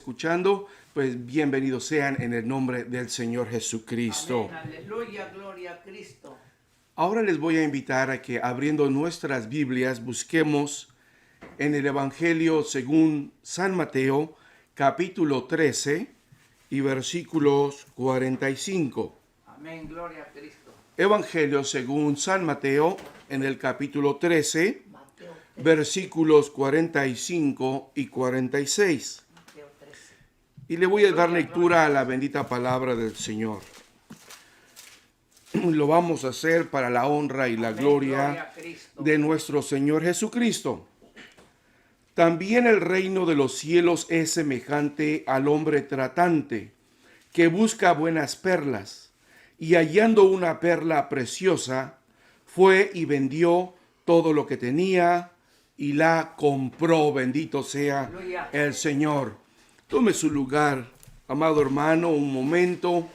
Escuchando, pues bienvenidos sean en el nombre del Señor Jesucristo. Amén, aleluya, gloria a Cristo. Ahora les voy a invitar a que abriendo nuestras Biblias busquemos en el Evangelio según San Mateo, capítulo 13 y versículos 45. Amén, gloria a Cristo. Evangelio según San Mateo en el capítulo 13, Mateo, versículos 45 y 46. Mateo 13. Y le voy a dar lectura a la bendita palabra del Señor. Lo vamos a hacer para la honra y la Amén, gloria gloria a Cristo. de nuestro Señor Jesucristo. También el reino de los cielos es semejante al hombre tratante, que busca buenas perlas, y hallando una perla preciosa, fue y vendió todo lo que tenía y la compró. Bendito sea Aleluya. el Señor. Tome su lugar, amado hermano, un momento,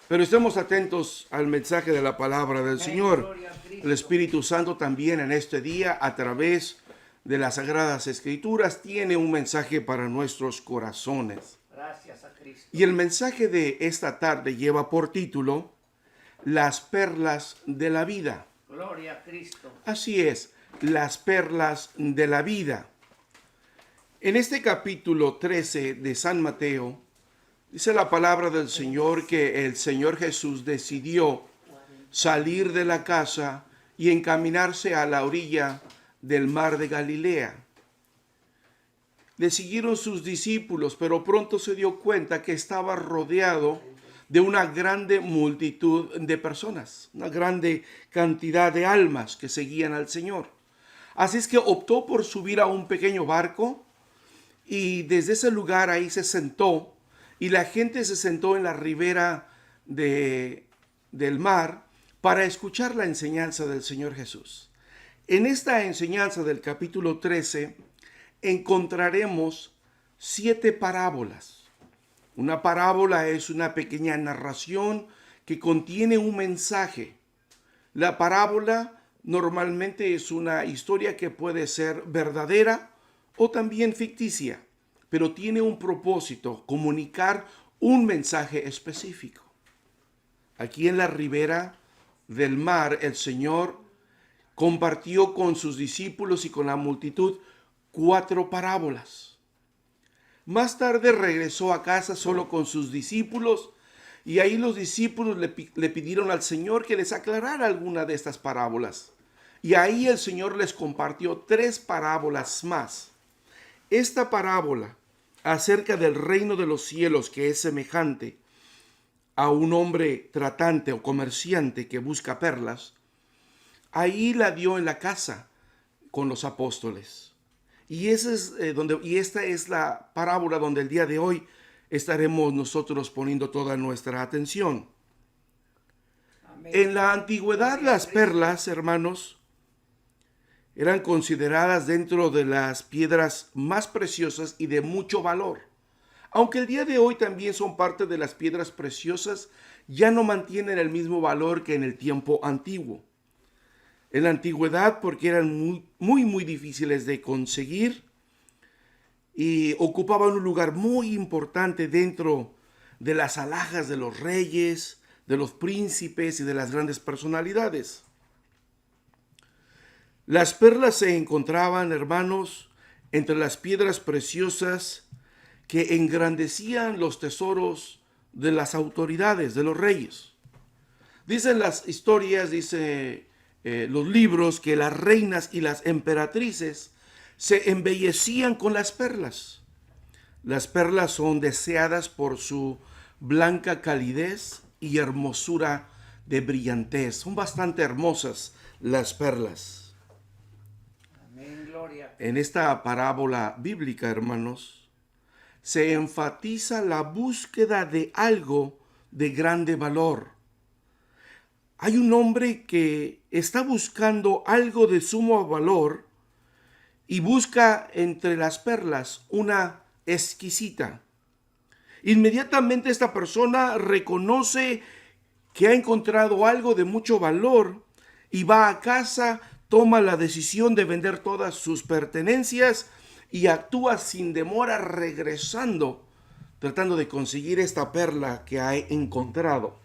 pero estemos atentos al mensaje de la palabra del Amén, Señor. gloria a Cristo. El Espíritu Santo también en este día, a través de las Sagradas Escrituras, tiene un mensaje para nuestros corazones. Gracias a Cristo. Y el mensaje de esta tarde lleva por título Las perlas de la vida. Gloria a Cristo. Así es, las perlas de la vida. En este capítulo 13 de San Mateo, dice la palabra del Señor que el Señor Jesús decidió salir de la casa y encaminarse a la orilla del mar de Galilea. Le siguieron sus discípulos, pero pronto se dio cuenta que estaba rodeado de una grande multitud de personas, una grande cantidad de almas que seguían al Señor. Así es que optó por subir a un pequeño barco y desde ese lugar ahí se sentó y la gente se sentó en la ribera del mar para escuchar la enseñanza del Señor Jesús. En esta enseñanza del capítulo 13 encontraremos 7 parábolas. Una parábola es una pequeña narración que contiene un mensaje. La parábola normalmente es una historia que puede ser verdadera o también ficticia, pero tiene un propósito: comunicar un mensaje específico. Aquí en la ribera del mar, el Señor compartió con sus discípulos y con la multitud 4 parábolas. Más tarde regresó a casa solo con sus discípulos y ahí los discípulos le pidieron al Señor que les aclarara alguna de estas parábolas. Y ahí el Señor les compartió 3 parábolas más. Esta parábola acerca del reino de los cielos, que es semejante a un hombre tratante o comerciante que busca perlas, ahí la dio en la casa con los apóstoles. Y esta es la parábola donde el día de hoy estaremos nosotros poniendo toda nuestra atención. Amén. En la antigüedad, Gloria a las Cristo. perlas, hermanos, eran consideradas dentro de las piedras más preciosas y de mucho valor. Aunque el día de hoy también son parte de las piedras preciosas, ya no mantienen el mismo valor que en el tiempo antiguo. En la antigüedad, porque eran muy difíciles de conseguir y ocupaban un lugar muy importante dentro de las alhajas de los reyes, de los príncipes y de las grandes personalidades. Las perlas se encontraban, hermanos, entre las piedras preciosas que engrandecían los tesoros de las autoridades, de los reyes. Dicen las historias, los libros, que las reinas y las emperatrices se embellecían con las perlas. Las perlas son deseadas por su blanca calidez y hermosura de brillantez. Son bastante hermosas las perlas. Amén, gloria. En esta parábola bíblica, hermanos, se enfatiza la búsqueda de algo de grande valor. Hay un hombre que está buscando algo de sumo valor y busca entre las perlas una exquisita. Inmediatamente esta persona reconoce que ha encontrado algo de mucho valor y va a casa, toma la decisión de vender todas sus pertenencias y actúa sin demora regresando tratando de conseguir esta perla que ha encontrado.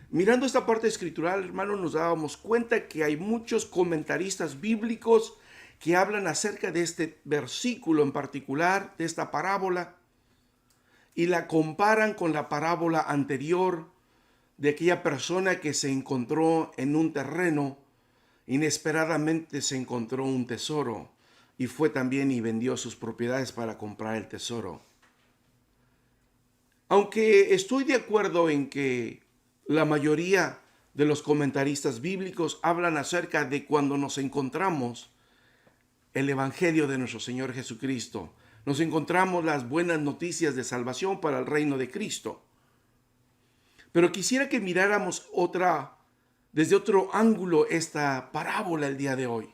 Mirando esta parte escritural, hermano, nos dábamos cuenta que hay muchos comentaristas bíblicos que hablan acerca de este versículo en particular, de esta parábola, y la comparan con la parábola anterior de aquella persona que se encontró en un terreno, inesperadamente se encontró un tesoro y fue también y vendió sus propiedades para comprar el tesoro. Aunque estoy de acuerdo en que la mayoría de los comentaristas bíblicos hablan acerca de cuando nos encontramos el Evangelio de nuestro Señor Jesucristo, nos encontramos las buenas noticias de salvación para el reino de Cristo. Pero quisiera que miráramos desde otro ángulo esta parábola el día de hoy.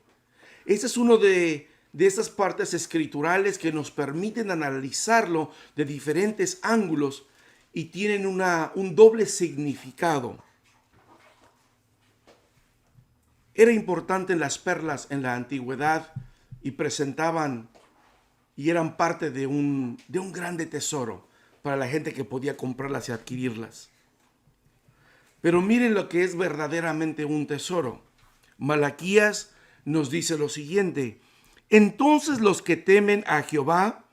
Este es uno de estas partes escriturales que nos permiten analizarlo de diferentes ángulos y tienen un doble significado. Era importante las perlas en la antigüedad y presentaban y eran parte de un grande tesoro para la gente que podía comprarlas y adquirirlas. Pero miren lo que es verdaderamente un tesoro. Malaquías nos dice lo siguiente: entonces los que temen a Jehová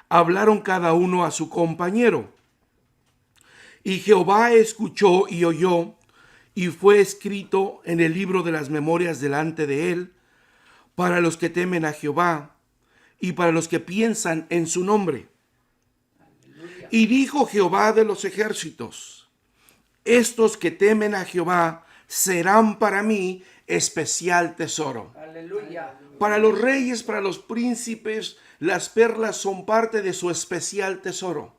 hablaron cada uno a su compañero. Y Jehová escuchó y oyó, y fue escrito en el libro de las memorias delante de él, para los que temen a Jehová y para los que piensan en su nombre. Aleluya. Y dijo Jehová de los ejércitos: estos que temen a Jehová serán para mí especial tesoro. Aleluya. Para los reyes, para los príncipes, las perlas son parte de su especial tesoro.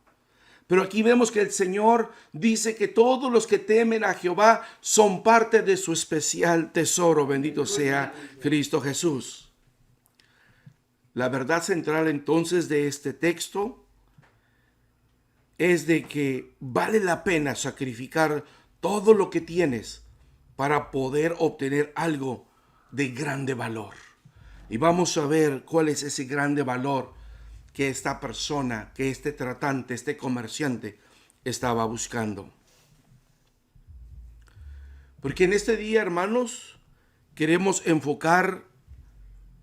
Pero aquí vemos que el Señor dice que todos los que temen a Jehová son parte de su especial tesoro. Bendito sea Cristo Jesús. La verdad central entonces de este texto es de que vale la pena sacrificar todo lo que tienes para poder obtener algo de grande valor. Y vamos a ver cuál es ese grande valor que esta persona, que este tratante, este comerciante estaba buscando. Porque en este día, hermanos, queremos enfocar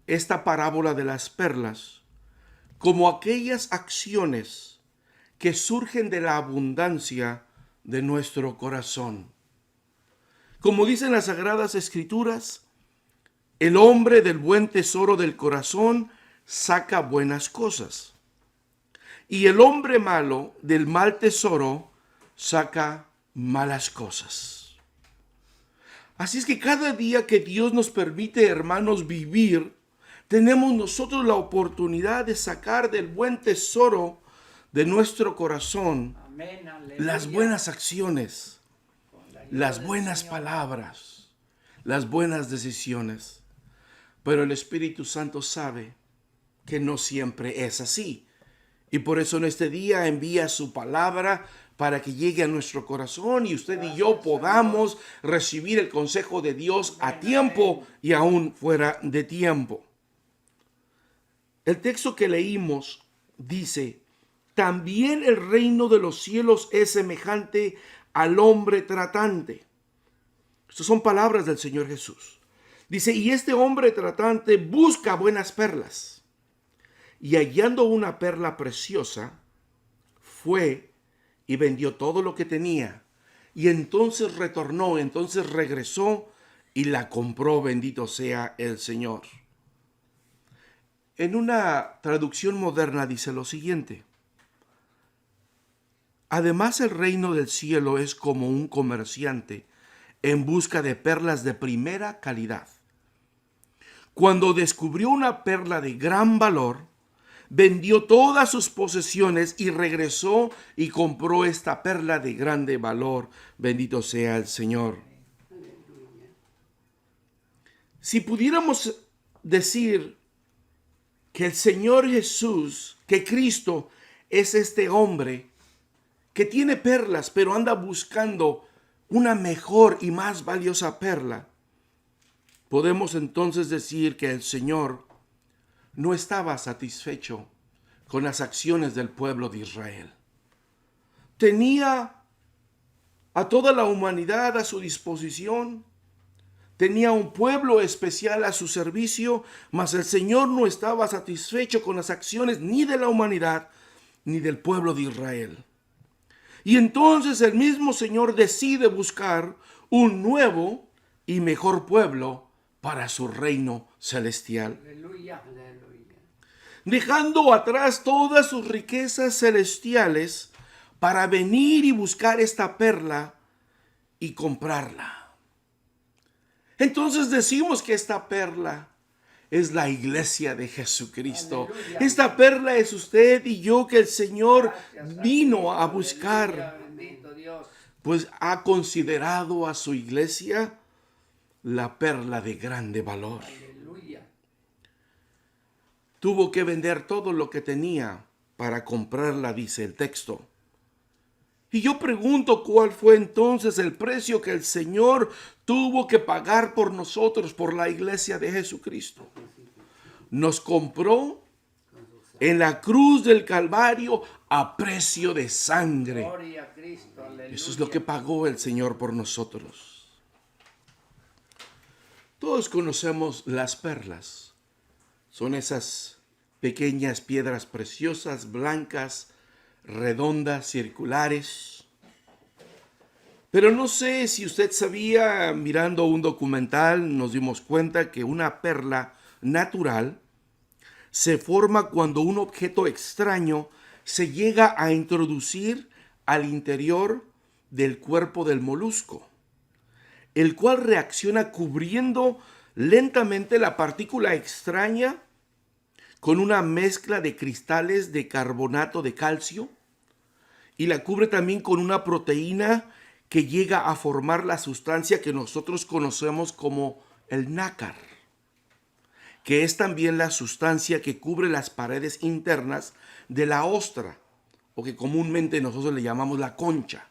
esta parábola de las perlas como aquellas acciones que surgen de la abundancia de nuestro corazón. Como dicen las Sagradas Escrituras, el hombre del buen tesoro del corazón saca buenas cosas, y el hombre malo del mal tesoro saca malas cosas. Así es que cada día que Dios nos permite, hermanos, vivir, tenemos nosotros la oportunidad de sacar del buen tesoro de nuestro corazón Amén. Aleluya. las buenas acciones, Con la ayuda las del buenas Señor. palabras, las buenas decisiones. Pero el Espíritu Santo sabe que no siempre es así. Y por eso en este día envía su palabra para que llegue a nuestro corazón y usted y yo podamos recibir el consejo de Dios a tiempo y aún fuera de tiempo. El texto que leímos dice: también el reino de los cielos es semejante al hombre tratante. Estas son palabras del Señor Jesús. Dice: y este hombre tratante busca buenas perlas, y hallando una perla preciosa, fue y vendió todo lo que tenía, y entonces regresó y la compró. Bendito sea el Señor. En una traducción moderna dice lo siguiente: además el reino del cielo es como un comerciante en busca de perlas de primera calidad. Cuando descubrió una perla de gran valor, vendió todas sus posesiones y regresó y compró esta perla de grande valor. Bendito sea el Señor. Si pudiéramos decir que el Señor Jesús, que Cristo es este hombre que tiene perlas, pero anda buscando una mejor y más valiosa perla, podemos entonces decir que el Señor no estaba satisfecho con las acciones del pueblo de Israel. Tenía a toda la humanidad a su disposición. Tenía un pueblo especial a su servicio, mas el Señor no estaba satisfecho con las acciones ni de la humanidad ni del pueblo de Israel. Y entonces el mismo Señor decide buscar un nuevo y mejor pueblo para su reino celestial. Aleluya, aleluya. Dejando atrás todas sus riquezas celestiales para venir y buscar esta perla y comprarla. Entonces decimos que esta perla es la iglesia de Jesucristo. Aleluya. Esta perla es usted y yo, que el Señor Gracias vino a Cristo, buscar, aleluya, bendito Dios. pues ha considerado a su iglesia la perla de grande valor. Aleluya. Tuvo que vender todo lo que tenía para comprarla, dice el texto. Y yo pregunto, ¿cuál fue entonces el precio que el Señor tuvo que pagar por nosotros, por la iglesia de Jesucristo? Nos compró en la cruz del Calvario a precio de sangre. Gloria a Cristo, aleluya. Eso es lo que pagó el Señor por nosotros. Todos conocemos las perlas. Son esas pequeñas piedras preciosas, blancas, redondas, circulares. Pero no sé si usted sabía, mirando un documental, nos dimos cuenta que una perla natural se forma cuando un objeto extraño se llega a introducir al interior del cuerpo del molusco, el cual reacciona cubriendo lentamente la partícula extraña con una mezcla de cristales de carbonato de calcio, y la cubre también con una proteína que llega a formar la sustancia que nosotros conocemos como el nácar, que es también la sustancia que cubre las paredes internas de la ostra, o que comúnmente nosotros le llamamos la concha.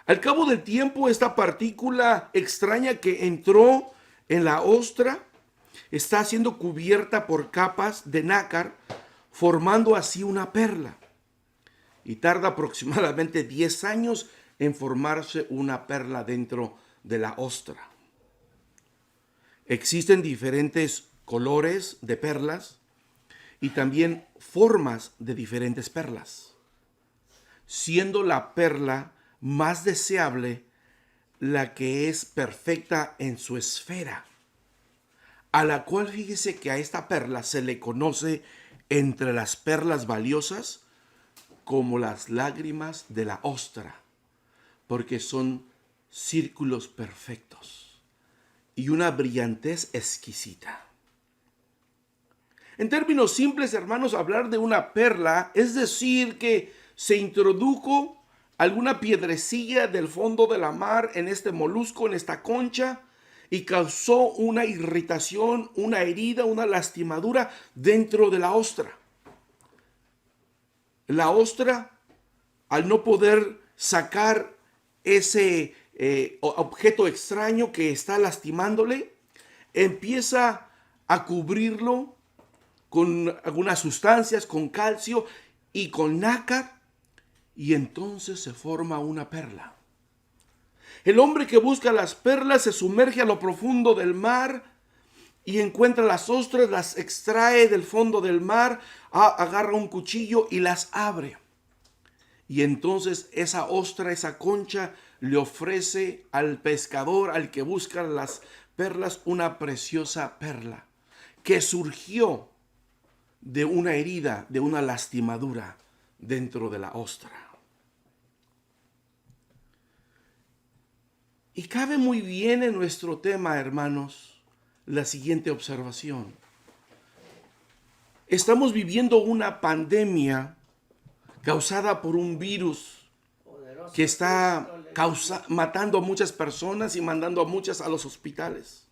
Al cabo del tiempo, esta partícula extraña que entró en la ostra está siendo cubierta por capas de nácar, formando así una perla. Y tarda aproximadamente 10 años en formarse una perla dentro de la ostra. Existen diferentes colores de perlas y también formas de diferentes perlas, siendo la perla más deseable la que es perfecta en su esfera, a la cual fíjese que a esta perla se le conoce entre las perlas valiosas como las lágrimas de la ostra, porque son círculos perfectos y una brillantez exquisita. En términos simples, hermanos, hablar de una perla es decir que se introdujo alguna piedrecilla del fondo de la mar en este molusco, en esta concha, y causó una irritación, una herida, una lastimadura dentro de la ostra. La ostra, al no poder sacar ese objeto extraño que está lastimándole, empieza a cubrirlo con algunas sustancias, con calcio y con nácar, y entonces se forma una perla. El hombre que busca las perlas se sumerge a lo profundo del mar y encuentra las ostras, las extrae del fondo del mar, agarra un cuchillo y las abre. Y entonces esa ostra, esa concha, le ofrece al pescador, al que busca las perlas, una preciosa perla que surgió de una herida, de una lastimadura dentro de la ostra. Y cabe muy bien en nuestro tema, hermanos, la siguiente observación. Estamos viviendo una pandemia causada por un virus Poderoso que está Cristo, aleluya. matando a muchas personas y mandando a muchas a los hospitales.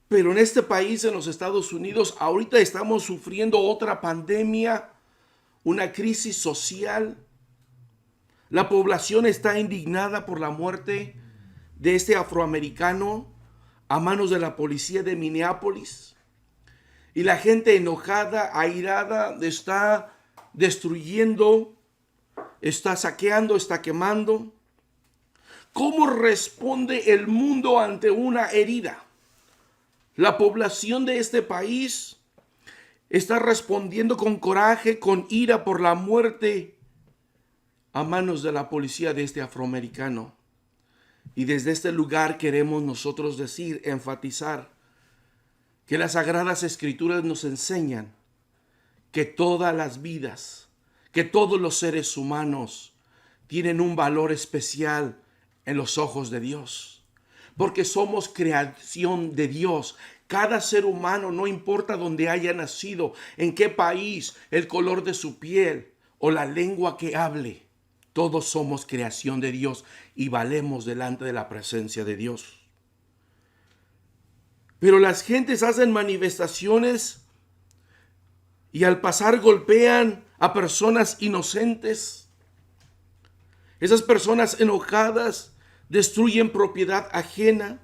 Pero en este país, en los Estados Unidos, ahorita estamos sufriendo otra pandemia, una crisis social. La población está indignada por la muerte de este afroamericano a manos de la policía de Minneapolis. Y la gente enojada, airada, está destruyendo, está saqueando, está quemando. ¿Cómo responde el mundo ante una herida? La población de este país está respondiendo con coraje, con ira por la muerte a manos de la policía de este afroamericano. Y desde este lugar queremos nosotros decir, enfatizar, que las Sagradas Escrituras nos enseñan que todas las vidas, que todos los seres humanos tienen un valor especial en los ojos de Dios, porque somos creación de Dios. Cada ser humano, no importa dónde haya nacido, en qué país, el color de su piel o la lengua que hable, todos somos creación de Dios y valemos delante de la presencia de Dios. Pero las gentes hacen manifestaciones y al pasar golpean a personas inocentes. Esas personas enojadas destruyen propiedad ajena,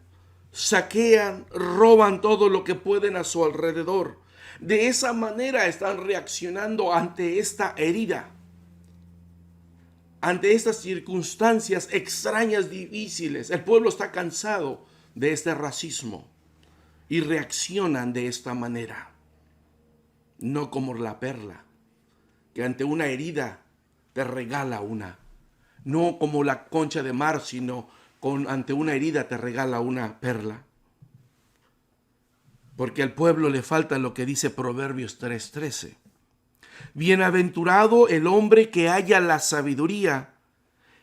saquean, roban todo lo que pueden a su alrededor. De esa manera están reaccionando ante esta herida, ante estas circunstancias extrañas, difíciles. El pueblo está cansado de este racismo y reaccionan de esta manera. No como la perla, que ante una herida te regala una. No como la concha de mar, sino ante una herida te regala una perla. Porque al pueblo le falta lo que dice Proverbios 3:13. Bienaventurado el hombre que halla la sabiduría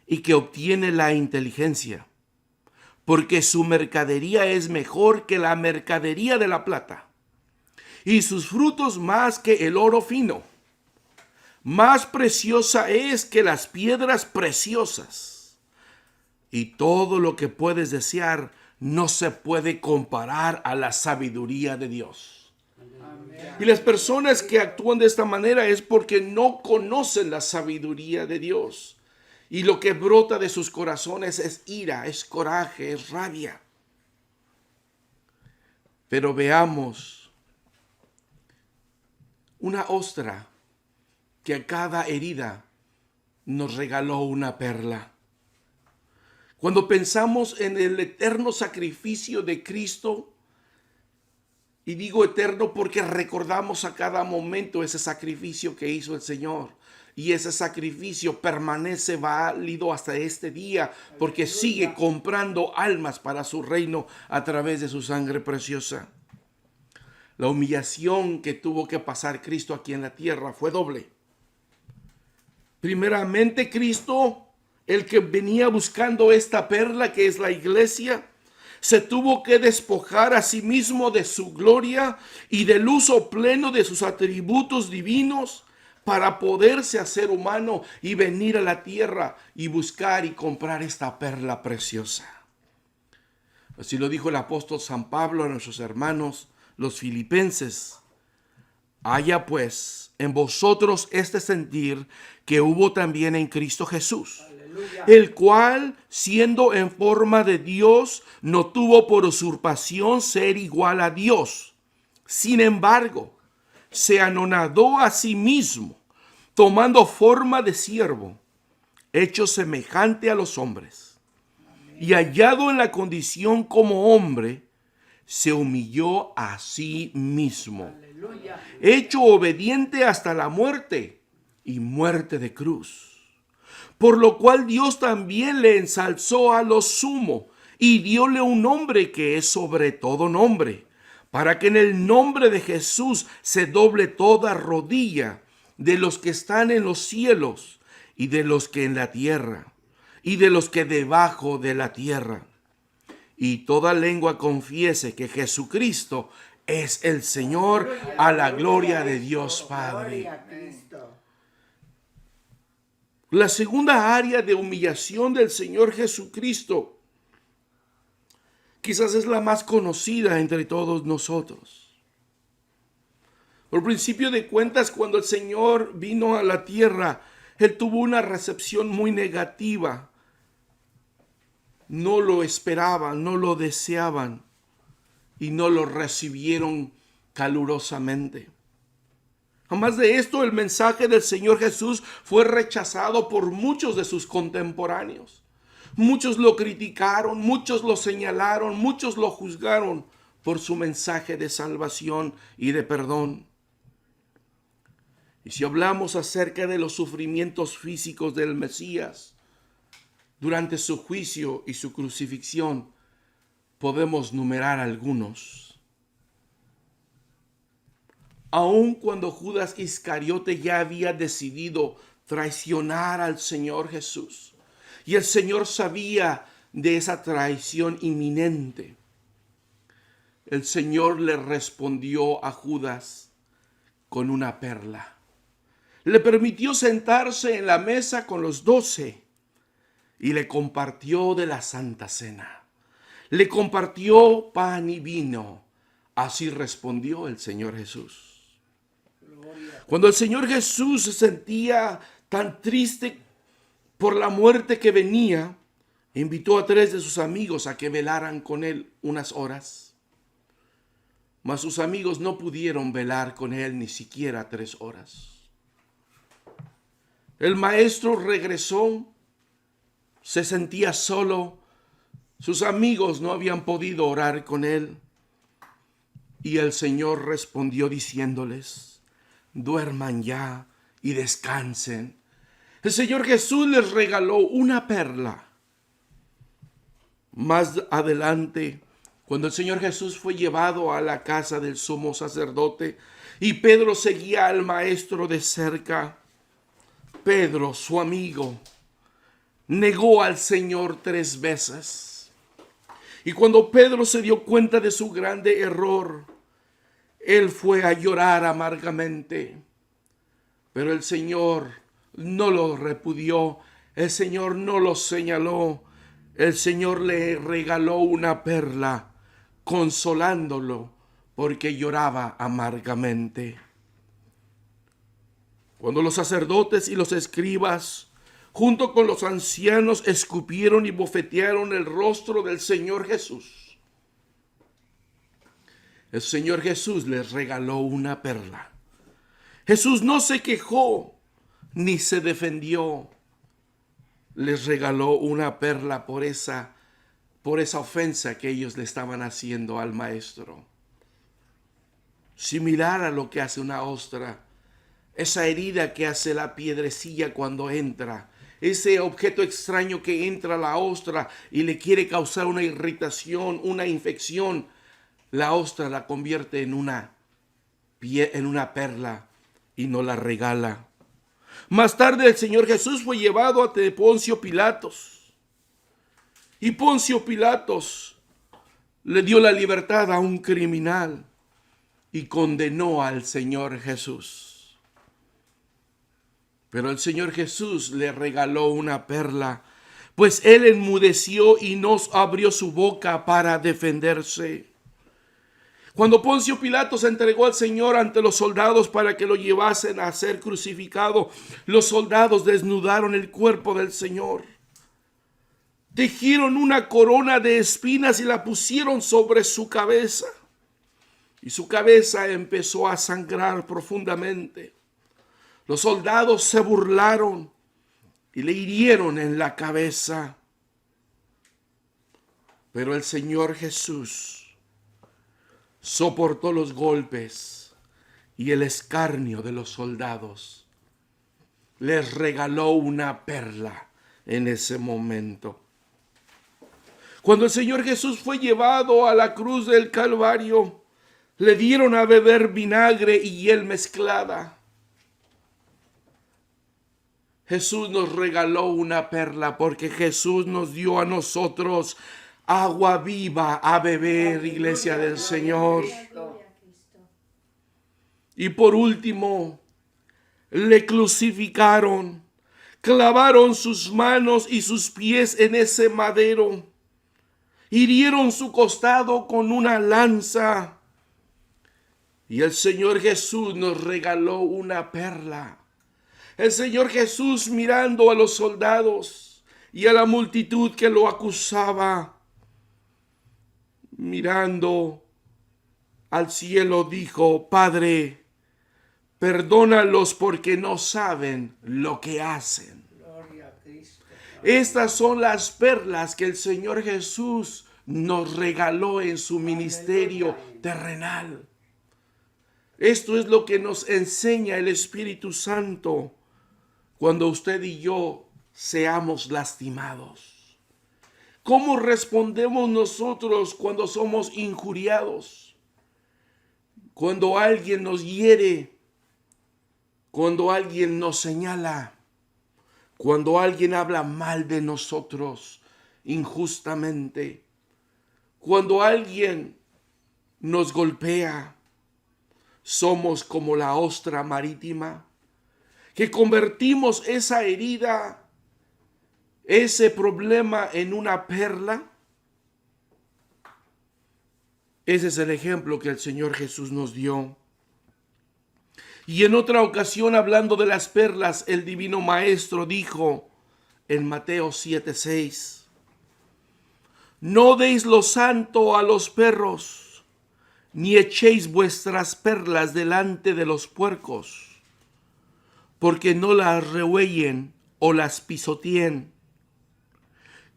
y que obtiene la inteligencia, porque su mercadería es mejor que la mercadería de la plata, y sus frutos más que el oro fino. Más preciosa es que las piedras preciosas, y todo lo que puedes desear no se puede comparar a la sabiduría de Dios. Amén. Y las personas que actúan de esta manera es porque no conocen la sabiduría de Dios. Y lo que brota de sus corazones es ira, es coraje, es rabia. Pero veamos una ostra que a cada herida nos regaló una perla. Cuando pensamos en el eterno sacrificio de Cristo, y digo eterno porque recordamos a cada momento ese sacrificio que hizo el Señor. Y ese sacrificio permanece válido hasta este día porque sigue comprando almas para su reino a través de su sangre preciosa. La humillación que tuvo que pasar Cristo aquí en la tierra fue doble. Primeramente, Cristo, el que venía buscando esta perla que es la iglesia, se tuvo que despojar a sí mismo de su gloria y del uso pleno de sus atributos divinos para poderse hacer humano y venir a la tierra y buscar y comprar esta perla preciosa. Así lo dijo el apóstol San Pablo a nuestros hermanos, los filipenses. Haya pues en vosotros este sentir que hubo también en Cristo Jesús, el cual, siendo en forma de Dios, no tuvo por usurpación ser igual a Dios. Sin embargo, se anonadó a sí mismo, tomando forma de siervo, hecho semejante a los hombres. Y hallado en la condición como hombre, se humilló a sí mismo, hecho obediente hasta la muerte y muerte de cruz. Por lo cual Dios también le ensalzó a lo sumo y dióle un nombre que es sobre todo nombre, para que en el nombre de Jesús se doble toda rodilla de los que están en los cielos y de los que en la tierra y de los que debajo de la tierra. Y toda lengua confiese que Jesucristo es el Señor, a la gloria de Dios Padre. La segunda área de humillación del Señor Jesucristo quizás es la más conocida entre todos nosotros. Por principio de cuentas, cuando el Señor vino a la tierra, Él tuvo una recepción muy negativa. No lo esperaban, no lo deseaban y no lo recibieron calurosamente. Además de esto, el mensaje del Señor Jesús fue rechazado por muchos de sus contemporáneos. Muchos lo criticaron, muchos lo señalaron, muchos lo juzgaron por su mensaje de salvación y de perdón. Y si hablamos acerca de los sufrimientos físicos del Mesías durante su juicio y su crucifixión, podemos numerar algunos. Aun cuando Judas Iscariote ya había decidido traicionar al Señor Jesús, y el Señor sabía de esa traición inminente, el Señor le respondió a Judas con una perla. Le permitió sentarse en la mesa con los 12 y le compartió de la Santa Cena. Le compartió pan y vino. Así respondió el Señor Jesús. Cuando el Señor Jesús se sentía tan triste por la muerte que venía, invitó a 3 de sus amigos a que velaran con él unas horas. Mas sus amigos no pudieron velar con él ni siquiera 3 horas. El maestro regresó, se sentía solo, sus amigos no habían podido orar con él. Y el Señor respondió diciéndoles: duerman ya y descansen. El Señor Jesús les regaló una perla. Más adelante, cuando el Señor Jesús fue llevado a la casa del sumo sacerdote y Pedro seguía al maestro de cerca, Pedro, su amigo, negó al Señor 3 veces. Y cuando Pedro se dio cuenta de su grande error, él fue a llorar amargamente. Pero el Señor no lo repudió, el Señor no lo señaló, el Señor le regaló una perla, consolándolo porque lloraba amargamente. Cuando los sacerdotes y los escribas, junto con los ancianos, escupieron y bofetearon el rostro del Señor Jesús, el Señor Jesús les regaló una perla. Jesús no se quejó ni se defendió. Les regaló una perla por esa ofensa que ellos le estaban haciendo al maestro. Similar a lo que hace una ostra, esa herida que hace la piedrecilla cuando entra, ese objeto extraño que entra a la ostra y le quiere causar una irritación, una infección. La ostra la convierte en una perla y no la regala. Más tarde el Señor Jesús fue llevado ante Poncio Pilatos. Y Poncio Pilatos le dio la libertad a un criminal y condenó al Señor Jesús. Pero el Señor Jesús le regaló una perla, pues él enmudeció y no abrió su boca para defenderse. Cuando Poncio Pilatos entregó al Señor ante los soldados para que lo llevasen a ser crucificado, los soldados desnudaron el cuerpo del Señor. Tejieron una corona de espinas y la pusieron sobre su cabeza. Y su cabeza empezó a sangrar profundamente. Los soldados se burlaron y le hirieron en la cabeza. Pero el Señor Jesús soportó los golpes y el escarnio de los soldados. Les regaló una perla en ese momento. Cuando el Señor Jesús fue llevado a la cruz del Calvario, le dieron a beber vinagre y hiel mezclada. Jesús nos regaló una perla porque Jesús nos dio a nosotros agua viva a beber, iglesia del Señor. Y por último, le crucificaron, clavaron sus manos y sus pies en ese madero, hirieron su costado con una lanza. Y el Señor Jesús nos regaló una perla. El Señor Jesús, mirando a los soldados y a la multitud que lo acusaba, mirando al cielo dijo: Padre, perdónalos porque no saben lo que hacen. Gloria a Cristo. Estas son las perlas que el Señor Jesús nos regaló en su ministerio terrenal. Esto es lo que nos enseña el Espíritu Santo cuando usted y yo seamos lastimados. ¿Cómo respondemos nosotros cuando somos injuriados? Cuando alguien nos hiere, cuando alguien nos señala, cuando alguien habla mal de nosotros injustamente, cuando alguien nos golpea. Somos como la ostra marítima, que convertimos esa herida, ese problema en una perla. Ese es el ejemplo que el Señor Jesús nos dio. Y en otra ocasión, hablando de las perlas, el Divino Maestro dijo en Mateo 7:6: No deis lo santo a los perros, ni echéis vuestras perlas delante de los puercos, porque no las rehuellen o las pisoteen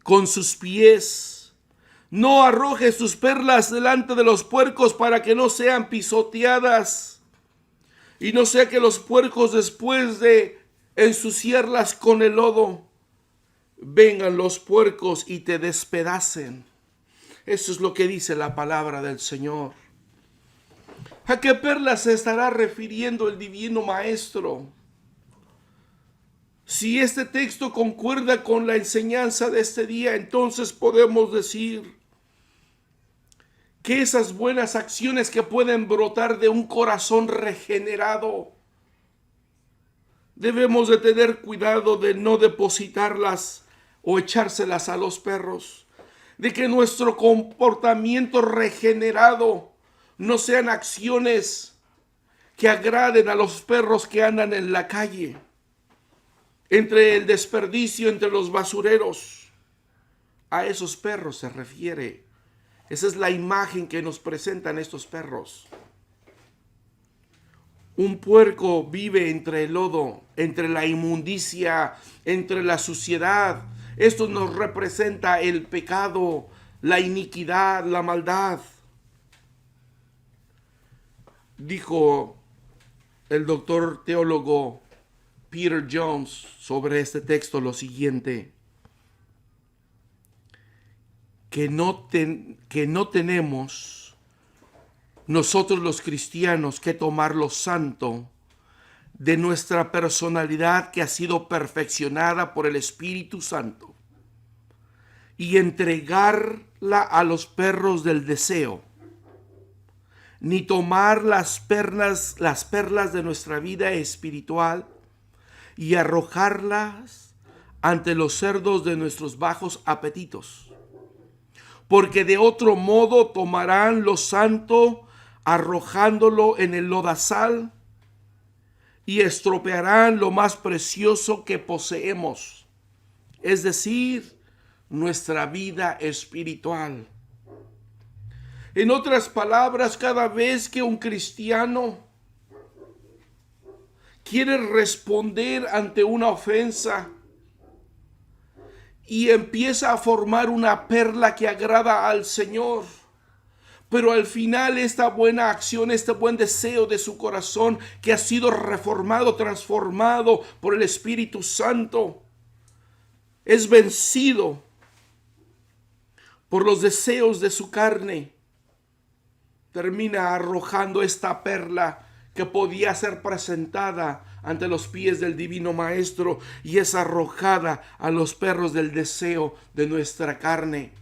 con sus pies. No arrojes tus perlas delante de los puercos para que no sean pisoteadas, y no sea que los puercos, después de ensuciarlas con el lodo, vengan los puercos y te despedacen. Eso es lo que dice la palabra del Señor. ¿A qué perlas se estará refiriendo el Divino Maestro? Si este texto concuerda con la enseñanza de este día, entonces podemos decir que esas buenas acciones que pueden brotar de un corazón regenerado, debemos de tener cuidado de no depositarlas o echárselas a los perros, de que nuestro comportamiento regenerado no sean acciones que agraden a los perros que andan en la calle, entre el desperdicio, entre los basureros. A esos perros se refiere. Esa es la imagen que nos presentan estos perros. Un puerco vive entre el lodo, entre la inmundicia, entre la suciedad. Esto nos representa el pecado, la iniquidad, la maldad. Dijo el doctor teólogo Peter Jones sobre este texto lo siguiente: que no tenemos nosotros los cristianos que tomar lo santo de nuestra personalidad que ha sido perfeccionada por el Espíritu Santo y entregarla a los perros del deseo, ni tomar las perlas de nuestra vida espiritual y arrojarlas ante los cerdos de nuestros bajos apetitos, porque de otro modo tomarán lo santo arrojándolo en el lodazal y estropearán lo más precioso que poseemos, es decir, nuestra vida espiritual. En otras palabras, cada vez que un cristiano quiere responder ante una ofensa y empieza a formar una perla que agrada al Señor, pero al final esta buena acción, este buen deseo de su corazón que ha sido reformado, transformado por el Espíritu Santo, es vencido por los deseos de su carne, termina arrojando esta perla que podía ser presentada ante los pies del Divino Maestro y es arrojada a los perros del deseo de nuestra carne.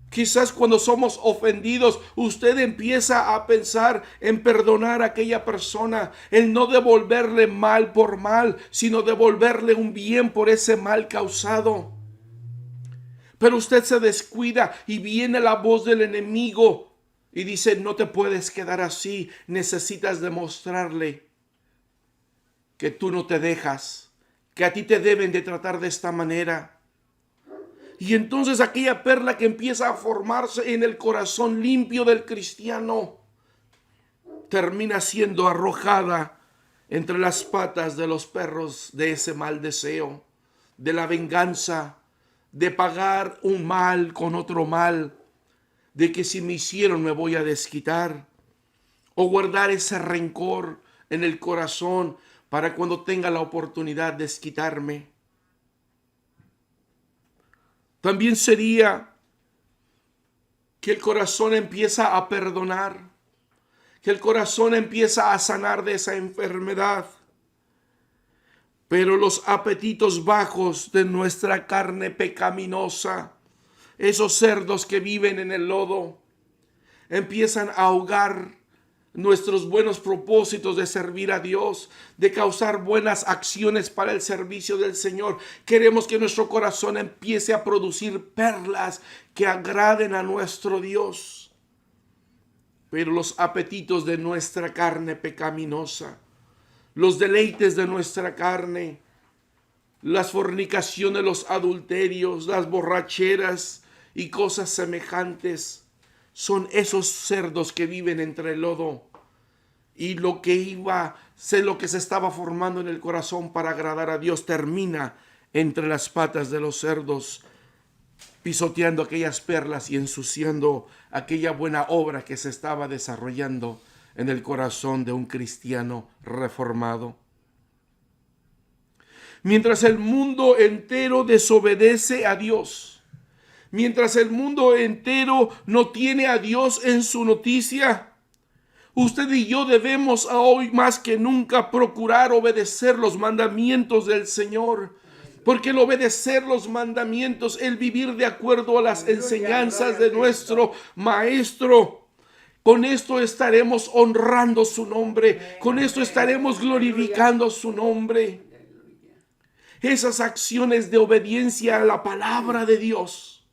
Quizás cuando somos ofendidos, usted empieza a pensar en perdonar a aquella persona, en no devolverle mal por mal, sino devolverle un bien por ese mal causado. Pero usted se descuida y viene la voz del enemigo y dice: no te puedes quedar así, necesitas demostrarle que tú no te dejas, que a ti te deben de tratar de esta manera. Y entonces aquella perla que empieza a formarse en el corazón limpio del cristiano termina siendo arrojada entre las patas de los perros de ese mal deseo, de la venganza, de pagar un mal con otro mal, de que si me hicieron me voy a desquitar, o guardar ese rencor en el corazón para cuando tenga la oportunidad de desquitarme. También sería que el corazón empieza a perdonar, que el corazón empieza a sanar de esa enfermedad. Pero los apetitos bajos de nuestra carne pecaminosa, esos cerdos que viven en el lodo, empiezan a ahogar nuestros buenos propósitos de servir a Dios, de causar buenas acciones para el servicio del Señor. Queremos que nuestro corazón empiece a producir perlas que agraden a nuestro Dios. Pero los apetitos de nuestra carne pecaminosa, los deleites de nuestra carne, las fornicaciones, los adulterios, las borracheras y cosas semejantes, son esos cerdos que viven entre el lodo. Y lo que se estaba formando en el corazón para agradar a Dios termina entre las patas de los cerdos, pisoteando aquellas perlas y ensuciando aquella buena obra que se estaba desarrollando en el corazón de un cristiano reformado. Mientras el mundo entero desobedece a Dios, mientras el mundo entero no tiene a Dios en su noticia, usted y yo debemos hoy más que nunca procurar obedecer los mandamientos del Señor. Porque el obedecer los mandamientos, el vivir de acuerdo a las enseñanzas de nuestro Maestro, con esto estaremos honrando su nombre, con esto estaremos glorificando su nombre. Esas acciones de obediencia a la palabra de Dios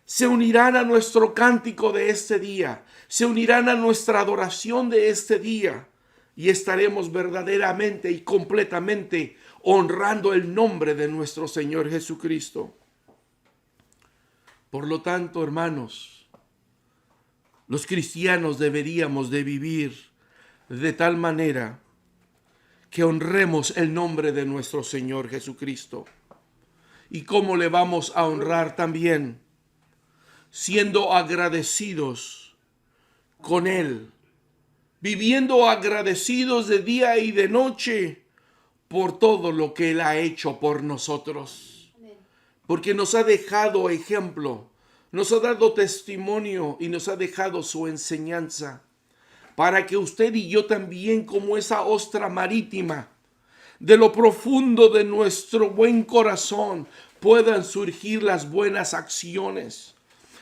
se unirán a nuestro cántico de este día, se unirán a nuestra adoración de este día y estaremos verdaderamente y completamente honrando el nombre de nuestro Señor Jesucristo. Por lo tanto, hermanos, los cristianos deberíamos de vivir de tal manera que honremos el nombre de nuestro Señor Jesucristo. ¿Y cómo le vamos a honrar también? Siendo agradecidos con Él, viviendo agradecidos de día y de noche por todo lo que Él ha hecho por nosotros. Porque nos ha dejado ejemplo, nos ha dado testimonio y nos ha dejado su enseñanza, para que usted y yo también, como esa ostra marítima, de lo profundo de nuestro buen corazón, puedan surgir las buenas acciones.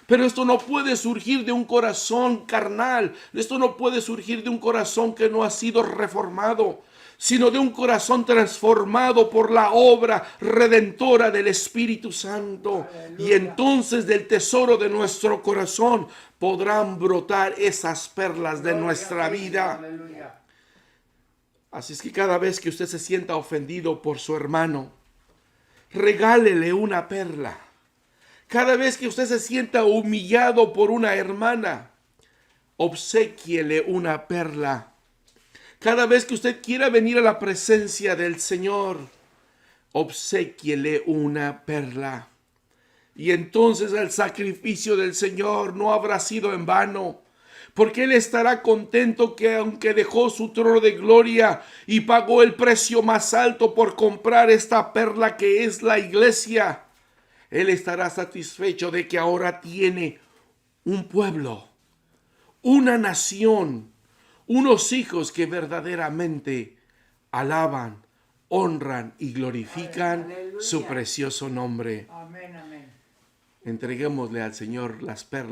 Pero esto no puede surgir de un corazón carnal, esto no puede surgir de un corazón que no ha sido reformado, sino de un corazón transformado por la obra redentora del Espíritu Santo. Aleluya. Y entonces del tesoro de nuestro corazón podrán brotar esas perlas de nuestra vida. Aleluya. Así es que cada vez que usted se sienta ofendido por su hermano, regálele una perla. Cada vez que usted se sienta humillado por una hermana, obséquiele una perla. Cada vez que usted quiera venir a la presencia del Señor, obséquiele una perla. Y entonces el sacrificio del Señor no habrá sido en vano, porque Él estará contento que aunque dejó su trono de gloria y pagó el precio más alto por comprar esta perla que es la iglesia, Él estará satisfecho de que ahora tiene un pueblo, una nación, unos hijos que verdaderamente alaban, honran y glorifican Aleluya. Su precioso nombre. Amén, amén. Entreguémosle al Señor las perlas